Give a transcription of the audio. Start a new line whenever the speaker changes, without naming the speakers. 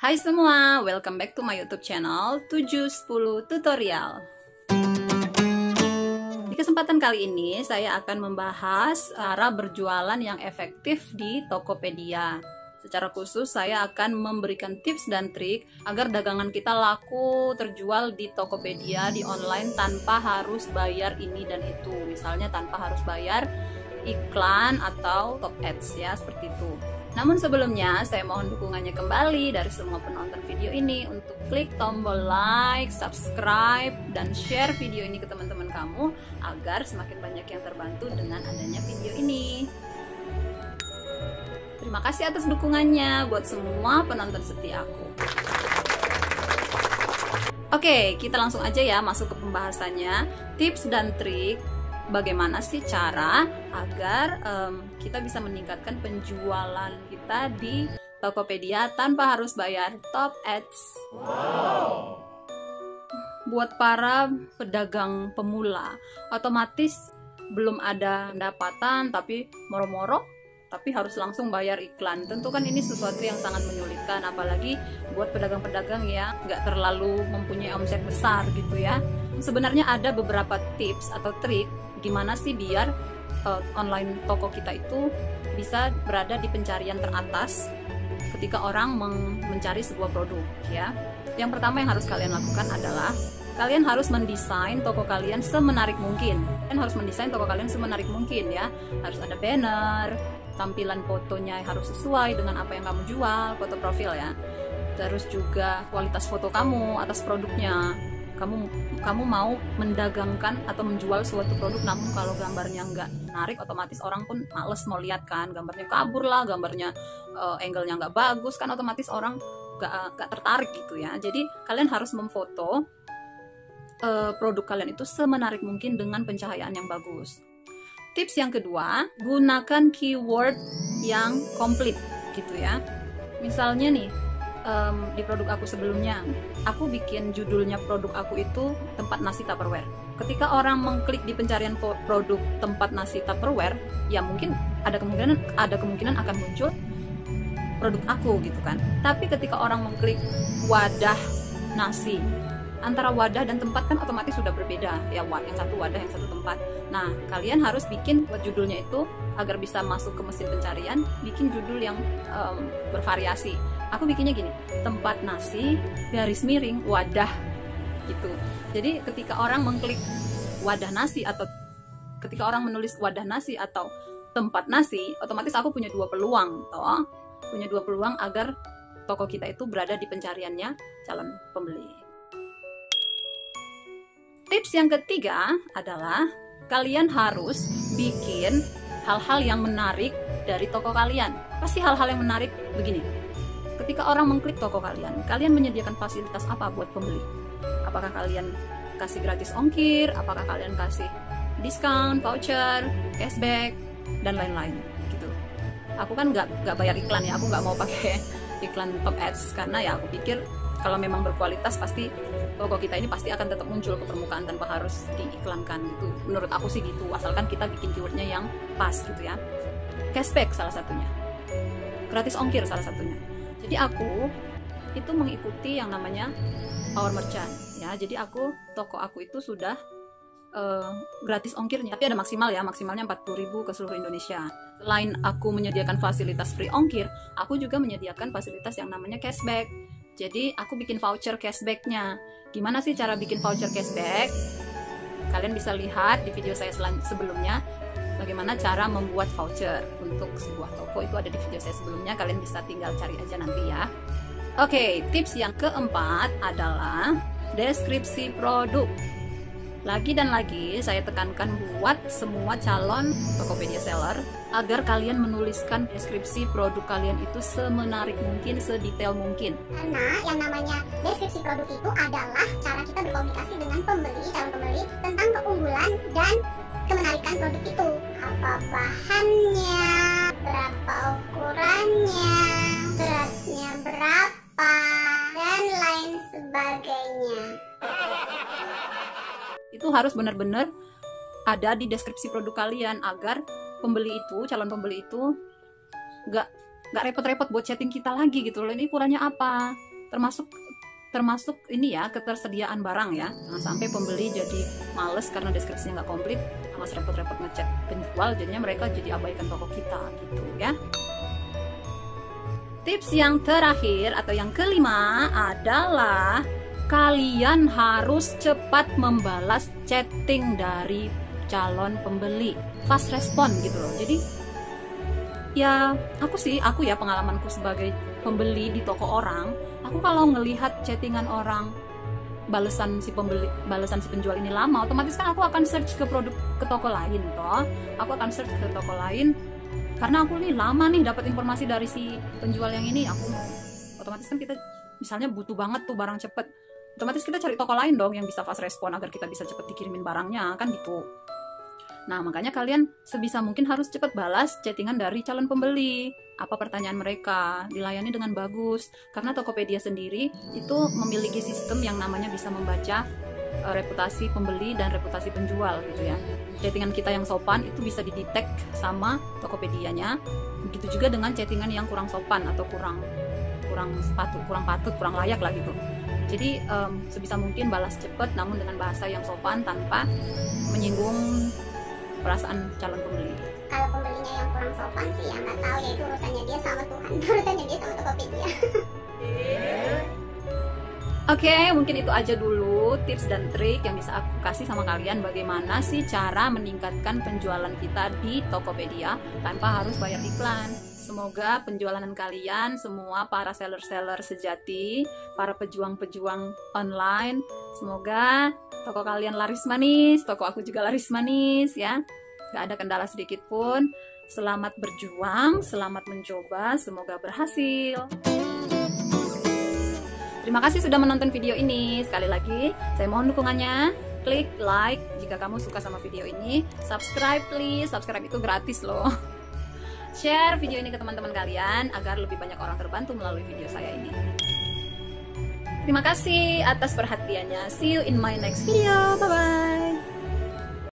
Hai semua, welcome back to my YouTube channel 710 Tutorial. Di kesempatan kali ini saya akan membahas cara berjualan yang efektif di Tokopedia. Secara khusus saya akan memberikan tips dan trik agar dagangan kita laku terjual di Tokopedia di online tanpa harus bayar ini dan itu. Misalnya tanpa harus bayar iklan atau top ads ya, seperti itu. Namun sebelumnya saya mohon dukungannya kembali dari semua penonton video ini untuk klik tombol like, subscribe, dan share video ini ke teman-teman kamu agar semakin banyak yang terbantu dengan adanya video ini. Terima kasih atas dukungannya buat semua penonton setia aku. Oke, kita langsung aja ya masuk ke pembahasannya. Tips dan trik bagaimana sih cara agar kita bisa meningkatkan penjualan kita di Tokopedia tanpa harus bayar top ads. Wow. Buat para pedagang pemula, otomatis belum ada pendapatan tapi moro-moro tapi harus langsung bayar iklan. Tentu kan ini sesuatu yang sangat menyulitkan, apalagi buat pedagang-pedagang yang nggak terlalu mempunyai omset besar gitu ya. Sebenarnya ada beberapa tips atau trik gimana sih biar online toko kita itu bisa berada di pencarian teratas ketika orang mencari sebuah produk ya. Yang pertama yang harus kalian lakukan adalah kalian harus mendesain toko kalian semenarik mungkin. Kalian harus mendesain toko kalian semenarik mungkin ya. Harus ada banner, tampilan fotonya harus sesuai dengan apa yang kamu jual, foto profil ya. Terus juga kualitas foto kamu atas produknya. Kamu mau mendagangkan atau menjual suatu produk, namun kalau gambarnya nggak menarik, otomatis orang pun males mau lihat kan. Gambarnya kabur lah, gambarnya angle-nya nggak bagus kan, otomatis orang nggak tertarik gitu ya. Jadi kalian harus memfoto produk kalian itu semenarik mungkin dengan pencahayaan yang bagus. Tips yang kedua, gunakan keyword yang komplit gitu ya. Misalnya nih, di produk aku sebelumnya, aku bikin judulnya produk aku itu tempat nasi Tupperware. Ketika orang mengklik di pencarian produk tempat nasi Tupperware, ya mungkin ada kemungkinan akan muncul produk aku gitu kan. Tapi ketika orang mengklik wadah nasi, antara wadah dan tempat kan otomatis sudah berbeda ya, yang satu wadah, yang satu tempat. Nah, kalian harus bikin buat judulnya itu agar bisa masuk ke mesin pencarian, bikin judul yang bervariasi. Aku bikinnya gini, tempat nasi garis miring wadah gitu. Jadi ketika orang mengklik wadah nasi atau ketika orang menulis wadah nasi atau tempat nasi, otomatis aku punya dua peluang toh. Punya dua peluang agar toko kita itu berada di pencariannya calon pembeli. Tips yang ketiga adalah kalian harus bikin hal-hal yang menarik dari toko kalian. Pasti hal-hal yang menarik begini. Ketika orang mengklik toko kalian menyediakan fasilitas apa buat pembeli? Apakah kalian kasih gratis ongkir? Apakah kalian kasih diskon, voucher, cashback, dan lain-lain gitu. Aku kan nggak bayar iklan ya, aku nggak mau pakai iklan top ads karena ya aku pikir kalau memang berkualitas pasti toko kita ini pasti akan tetap muncul ke permukaan tanpa harus diiklankan gitu. Menurut aku sih gitu, asalkan kita bikin keywordnya yang pas gitu ya. Cashback salah satunya, gratis ongkir salah satunya. Jadi aku itu mengikuti yang namanya Power Merchant ya. Jadi toko aku itu sudah gratis ongkirnya, tapi ada maksimal ya, maksimalnya 40.000 ke seluruh Indonesia. Selain aku menyediakan fasilitas free ongkir, aku juga menyediakan fasilitas yang namanya cashback. Jadi aku bikin voucher cashbacknya. Gimana sih cara bikin voucher cashback? Kalian bisa lihat di video saya sebelumnya bagaimana cara membuat voucher untuk sebuah toko, itu ada di video saya sebelumnya. Kalian bisa tinggal cari aja nanti ya. Oke, tips yang keempat adalah deskripsi produk. Lagi dan lagi saya tekankan buat semua calon Tokopedia seller agar kalian menuliskan deskripsi produk kalian itu semenarik mungkin, sedetail mungkin.
Karena yang namanya deskripsi produk itu adalah cara kita berkomunikasi dengan pembeli, calon pembeli tentang keunggulan dan kemenarikan produk itu. Apa bahannya, berapa ukurannya, beratnya berapa, dan lain sebagainya.
Itu harus benar-benar ada di deskripsi produk kalian agar calon pembeli itu nggak repot-repot buat chatting kita lagi gitu loh. Ini ukurannya apa, termasuk ini ya, ketersediaan barang ya. Nah, sampai pembeli jadi males karena deskripsinya nggak komplit, harus repot-repot ngecek penjual, jadinya mereka jadi abaikan toko kita gitu ya. Tips yang terakhir atau yang kelima adalah kalian harus cepat membalas chatting dari calon pembeli, fast respon gitu loh. Jadi ya aku ya pengalamanku sebagai pembeli di toko orang, aku kalau ngelihat chattingan orang balasan si penjual ini lama, otomatis kan aku akan search ke toko lain toh. Aku akan search ke toko lain karena aku nih lama nih dapat informasi dari si penjual yang ini. Aku otomatis kan kita misalnya butuh banget tuh barang cepet, otomatis kita cari toko lain dong yang bisa fast respon agar kita bisa cepet dikirimin barangnya kan gitu. Nah, makanya kalian sebisa mungkin harus cepat balas chattingan dari calon pembeli. Apa pertanyaan mereka, dilayani dengan bagus. Karena Tokopedia sendiri itu memiliki sistem yang namanya bisa membaca reputasi pembeli dan reputasi penjual gitu ya. Chattingan kita yang sopan itu bisa didetek sama Tokopedianya. Begitu juga dengan chattingan yang kurang sopan atau kurang patut, kurang layak lah gitu. Jadi sebisa mungkin balas cepat namun dengan bahasa yang sopan tanpa menyinggung perasaan calon pembeli.
Kalau pembelinya yang kurang sopan sih ya nggak tahu ya, itu urusannya dia sama Tuhan, urusannya dia sama Tokopedia.
Oke, mungkin itu aja dulu tips dan trik yang bisa aku kasih sama kalian bagaimana sih cara meningkatkan penjualan kita di Tokopedia tanpa harus bayar iklan. Semoga penjualan kalian semua para seller-seller sejati, para pejuang-pejuang online, semoga toko kalian laris manis, toko aku juga laris manis ya. Gak ada kendala sedikit pun. Selamat berjuang, selamat mencoba, semoga berhasil. Terima kasih sudah menonton video ini. Sekali lagi, saya mohon dukungannya. Klik like jika kamu suka sama video ini. Subscribe please, subscribe itu gratis loh. Share video ini ke teman-teman kalian agar lebih banyak orang terbantu melalui video saya ini. Terima kasih atas perhatiannya. See you in my next video. Bye-bye.